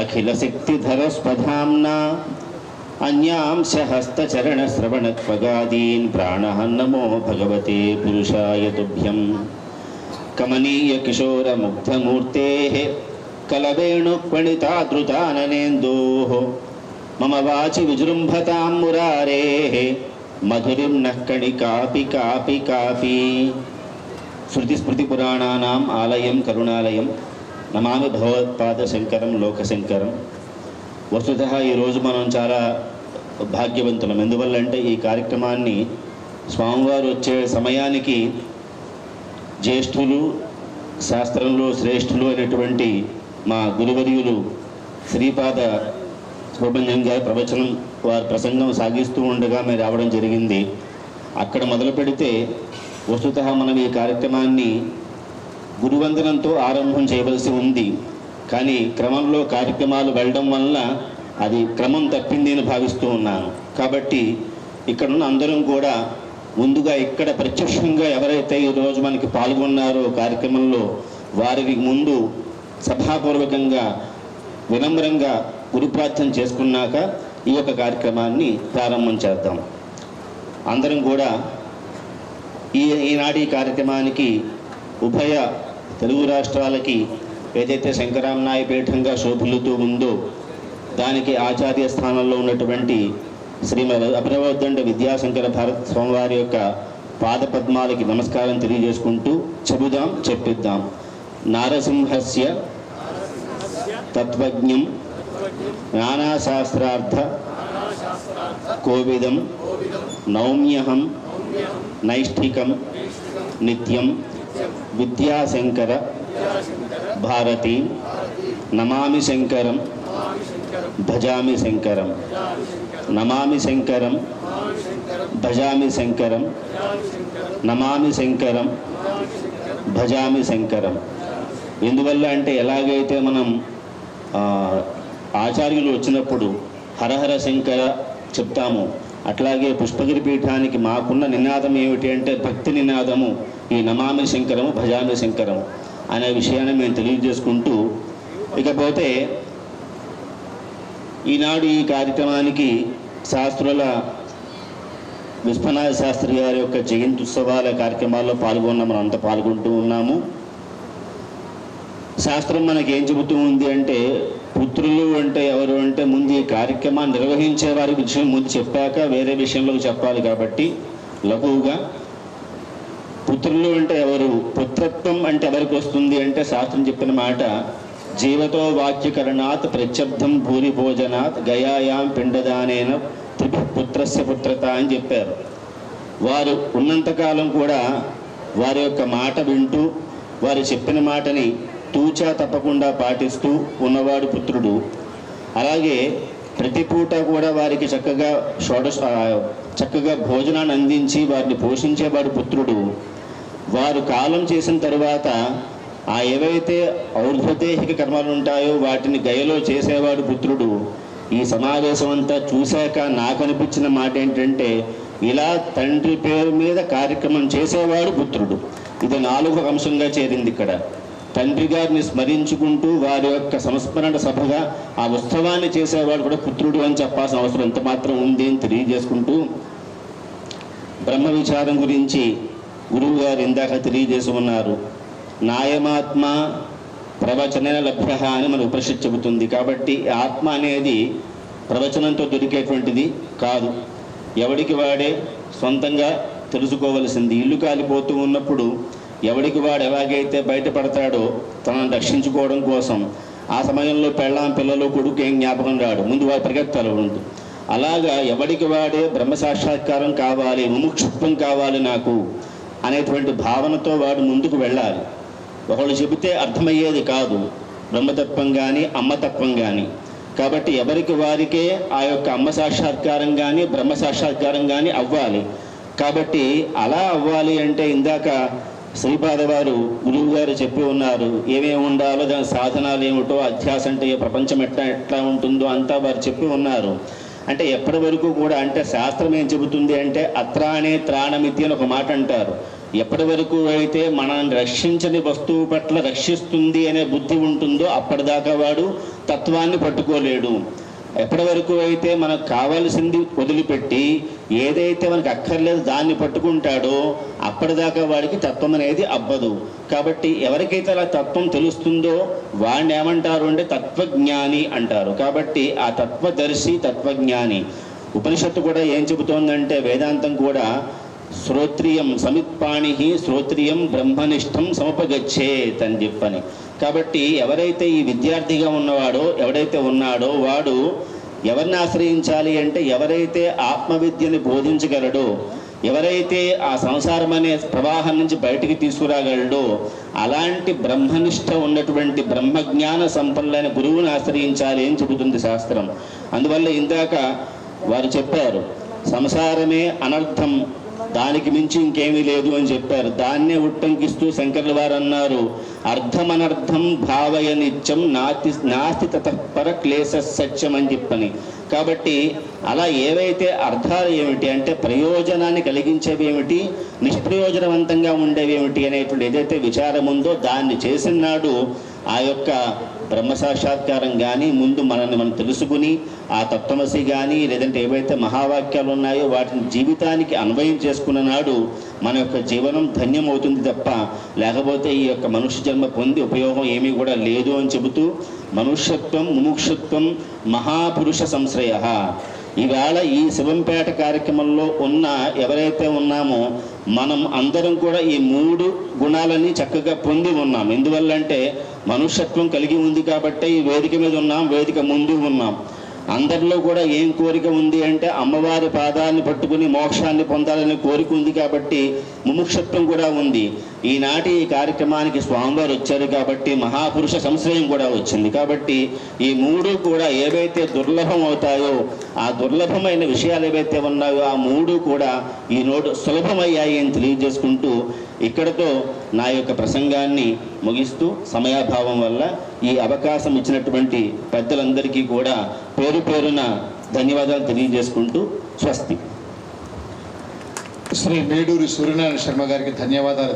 अखिलशक्तिधरस्वधाम्ना अन्यांशहस्तचरणश्रवणत्वगादीन् प्राणः नमो भगवते पुरुषाय तुभ्यं। कमनीयकिशोरमुग्धमूर्तेः कलवेणुक्वणितादृताननेन्दोः मम वाचि विजृम्भतां मुरारेः मधुरिं नः कणिकापि कापि कापि। श्रुतिस्मृतिपुराणानाम् आलयं करुणालयं నమామి భగవత్పాద శంకరం లోకశంకరం. వస్తుతః ఈరోజు మనం చాలా భాగ్యవంతులం. ఎందువల్లంటే ఈ కార్యక్రమాన్ని స్వామివారు వచ్చే సమయానికి జ్యేష్ఠులు, శాస్త్రంలో శ్రేష్ఠులు అనేటువంటి మా గురువర్యులు శ్రీపాద సుబ్రహ్మణ్యం గారి ప్రవచనం, వారి ప్రసంగం సాగిస్తూ ఉండగా మేము రావడం జరిగింది. అక్కడ మొదలు పెడితే వస్తుతః మనం ఈ కార్యక్రమాన్ని గురువందనంతో ఆరంభం చేయవలసి ఉంది. కానీ క్రమంలో కార్యక్రమాలు వెళ్ళడం వల్ల అది క్రమం తప్పింది అని భావిస్తూ ఉన్నాను. కాబట్టి ఇక్కడున్న అందరం కూడా ముందుగా ఇక్కడ ప్రత్యక్షంగా ఎవరైతే ఈరోజు మనకి పాల్గొన్నారో కార్యక్రమంలో వారికి ముందు సభాపూర్వకంగా వినమ్రంగా గురుప్రార్థన చేసుకున్నాక ఈ యొక్క కార్యక్రమాన్ని ప్రారంభం చేద్దాం. అందరం కూడా ఈనాటి కార్యక్రమానికి ఉభయ తెలుగు రాష్ట్రాలకి ఏదైతే శంకరామనాయ పీఠంగా శోభిల్లుతూ ఉందో దానికి ఆచార్య స్థానంలో ఉన్నటువంటి శ్రీమద్ అభినవోద్దండ విద్యాశంకర భారత స్వామివారి యొక్క పాదపద్మాలకి నమస్కారం తెలియజేసుకుంటూ చెబుదాం, చెప్పిద్దాం. నారసింహస్య తత్వజ్ఞం నానాశాస్త్రార్థ కోవిదం నౌమ్యహం నైష్ఠికం నిత్యం విద్యాశంకర భారతి నమామి శంకరం భజామి శంకరం. నమామి శంకరం భజామి శంకరం. నమామి శంకరం భజామి శంకరం. ఎందువల్ల అంటే ఎలాగైతే మనం ఆచార్యులు వచ్చినప్పుడు హరహర శంకర చెప్తాము, అట్లాగే పుష్పగిరి పీఠానికి మాకున్న నినాదం ఏమిటి అంటే భక్తి నినాదము ఈ నమామి శంకరము భజామి శంకరము అనే విషయాన్ని మేము తెలియజేసుకుంటూ, ఇకపోతే ఈనాడు ఈ కార్యక్రమానికి శాస్త్రుల విశ్వనాథ శాస్త్రి గారి యొక్క జయంతి ఉత్సవాల కార్యక్రమాల్లో మనం అంతా పాల్గొంటూ ఉన్నాము. శాస్త్రం మనకి ఏం చెబుతూ ఉంది అంటే పుత్రులు అంటే ఎవరు అంటే ముందు ఈ కార్యక్రమాన్ని నిర్వహించే వారి విషయం ముందు చెప్పాక వేరే విషయంలోకి చెప్పాలి. కాబట్టి లఘువుగా పుత్రులు అంటే ఎవరు, పుత్రత్వం అంటే ఎవరికి వస్తుంది అంటే శాస్త్రం చెప్పిన మాట జీవతో వాక్యకరణాత్ ప్రత్యబ్ధం భూరి భోజనాత్ గయాయాం పిండదానేన పుత్రస్య పుత్రత అని చెప్పారు. వారు ఉన్నంతకాలం కూడా వారి యొక్క మాట వింటూ వారు చెప్పిన మాటని తూచా తప్పకుండా పాటిస్తూ ఉన్నవాడు పుత్రుడు. అలాగే ప్రతి పూట కూడా వారికి చక్కగా భోజనాన్ని అందించి వారిని పోషించేవాడు పుత్రుడు. వారు కాలం చేసిన తరువాత ఆ ఏవైతే ఔర్ధ్వదేహిక కర్మలు ఉంటాయో వాటిని గయలో చేసేవాడు పుత్రుడు. ఈ సమావేశం అంతా చూశాక నాకు అనిపించిన మాట ఏంటంటే ఇలా తండ్రి పేరు మీద కార్యక్రమం చేసేవాడు పుత్రుడు. ఇది 4వ అంశంగా చేరింది ఇక్కడ. తండ్రి గారిని స్మరించుకుంటూ వారి యొక్క సంస్మరణ సభగా ఆ ఉత్సవాన్ని చేసేవాడు కూడా పుత్రుడు అని చెప్పాల్సిన అవసరం ఎంత మాత్రం ఉంది అని తెలియజేసుకుంటూ, బ్రహ్మ విచారం గురించి గురువు గారు ఇందాక తెలియజేసి ఉన్నారు. నాయమాత్మ ప్రవచన లభ్య అని మన ఉపనిషత్తు చెబుతుంది. కాబట్టి ఆత్మ అనేది ప్రవచనంతో దొరికేటువంటిది కాదు, ఎవడికి వాడే సొంతంగా తెలుసుకోవలసింది. ఇల్లు కాలిపోతూ ఉన్నప్పుడు ఎవడికి వాడు ఎలాగైతే బయటపడతాడో తనను రక్షించుకోవడం కోసం, ఆ సమయంలో పెళ్ళాం పిల్లలు కొడుకు ఏం జ్ఞాపకం రాడు, ముందు వాడు పరిగెత్తాలి ఉంటుంది. అలాగా ఎవడికి వాడే బ్రహ్మ సాక్షాత్కారం కావాలి, ముముక్షుత్వం కావాలి నాకు అనేటువంటి భావనతో వాడు ముందుకు వెళ్ళాలి. ఒకళ్ళు చెబితే అర్థమయ్యేది కాదు బ్రహ్మతత్వం కానీ అమ్మతత్వం కానీ. కాబట్టి ఎవరికి వారికే ఆ యొక్క అమ్మ సాక్షాత్కారం కానీ బ్రహ్మ సాక్షాత్కారం కానీ అవ్వాలి. కాబట్టి అలా అవ్వాలి అంటే ఇందాక శ్రీపాద వారు గురువు గారు చెప్పి ఉన్నారు, ఏమేమి ఉండాలో దాని సాధనాలు ఏమిటో, అధ్యాస అంటే ప్రపంచం ఎట్లా ఉంటుందో అంతా వారు చెప్పి ఉన్నారు. అంటే ఎప్పటి వరకు కూడా అంటే శాస్త్రం ఏం చెబుతుంది అంటే అత్రాణే త్రాణమితి అని ఒక మాట అంటారు. ఎప్పటి వరకు అయితే మనల్ని రక్షించని వస్తువు పట్ల రక్షిస్తుంది అనే బుద్ధి ఉంటుందో అప్పటిదాకా వాడు తత్వాన్ని పట్టుకోలేడు. ఎప్పటి వరకు అయితే మనకు కావాల్సింది వదిలిపెట్టి ఏదైతే మనకు అక్కర్లేదు దాన్ని పట్టుకుంటాడో అప్పటిదాకా వాడికి తత్వం అనేది అబ్బదు. కాబట్టి ఎవరికైతే అలా తత్వం తెలుస్తుందో వాడిని ఏమంటారు అంటే తత్వజ్ఞాని అంటారు. కాబట్టి ఆ తత్వదర్శి, తత్వజ్ఞాని. ఉపనిషత్తు కూడా ఏం చెబుతోందంటే, వేదాంతం కూడా శ్రోత్రియం సమిత్పాణి శ్రోత్రియం బ్రహ్మనిష్టం సమపగచ్చేత్ అని చెప్పని. కాబట్టి ఎవరైతే ఈ విద్యార్థిగా ఉన్నవాడో, ఎవడైతే ఉన్నాడో వాడు ఎవరిని ఆశ్రయించాలి అంటే, ఎవరైతే ఆత్మవిద్యని బోధించగలడో, ఎవరైతే ఆ సంసారం అనే ప్రవాహం నుంచి బయటికి తీసుకురాగలడో అలాంటి బ్రహ్మనిష్ట ఉన్నటువంటి బ్రహ్మజ్ఞాన సంపన్నులైన గురువుని ఆశ్రయించాలి అని చెబుతుంది శాస్త్రం. అందువల్ల ఇందాక వారు చెప్పారు, సంసారమే అనర్థం, దానికి మించి ఇంకేమీ లేదు అని చెప్పారు. దాన్నే ఉట్టంకిస్తూ శంకర్ల వారు అన్నారు, అర్థమనర్థం భావయ నిత్యం నాస్తి తతఃపర క్లేశ సత్యం అని చెప్పని. కాబట్టి అలా ఏవైతే అర్థాలు ఏమిటి అంటే ప్రయోజనాన్ని కలిగించేవి ఏమిటి, నిష్ప్రయోజనవంతంగా ఉండేవి ఏమిటి అనేటువంటి ఏదైతే విచారం ఉందో దాన్ని చేసిన నాడు ఆ యొక్క బ్రహ్మ సాక్షాత్కారం కానీ, ముందు మనల్ని మనం తెలుసుకుని ఆ తత్వమసి కానీ లేదంటే ఏవైతే మహావాక్యాలు ఉన్నాయో వాటిని జీవితానికి అన్వయం చేసుకున్న నాడు మన యొక్క జీవనం ధన్యమవుతుంది తప్ప లేకపోతే ఈ యొక్క మనుష్య జన్మ పొంది ఉపయోగం ఏమీ కూడా లేదు అని చెబుతూ, మనుష్యత్వం ముముక్షత్వం మహాపురుష సంశ్రయ. ఈవేళ ఈ శివంపేట కార్యక్రమంలో ఉన్న ఎవరైతే ఉన్నామో మనం అందరం కూడా ఈ 3 గుణాలని చక్కగా పొంది ఉన్నాం. ఎందువల్లంటే మనుష్యత్వం కలిగి ఉంది కాబట్టి ఈ వేదిక మీద ఉన్నాం, వేదిక ముందు ఉన్నాం. అందరిలో కూడా ఏం కోరిక ఉంది అంటే అమ్మవారి పాదాన్ని పట్టుకుని మోక్షాన్ని పొందాలనే కోరిక ఉంది కాబట్టి ముముక్షత్వం కూడా ఉంది. ఈనాటి ఈ కార్యక్రమానికి స్వామివారు వచ్చారు కాబట్టి మహాపురుష సంశ్రయం కూడా వచ్చింది. కాబట్టి ఈ 3 కూడా ఏవైతే దుర్లభం అవుతాయో ఆ దుర్లభమైన విషయాలు ఏవైతే ఉన్నాయో ఆ 3 కూడా ఈనాడు సులభమయ్యాయి అని తెలియజేసుకుంటూ ఇక్కడతో నా యొక్క ప్రసంగాన్ని ముగిస్తూ, సమయాభావం వల్ల ఈ అవకాశం ఇచ్చినటువంటి పెద్దలందరికీ కూడా పేరు పేరున ధన్యవాదాలు తెలియజేసుకుంటూ స్వస్తి. శ్రీ మేడూరి సూర్యనారాయణ శర్మ గారికి ధన్యవాదాలు.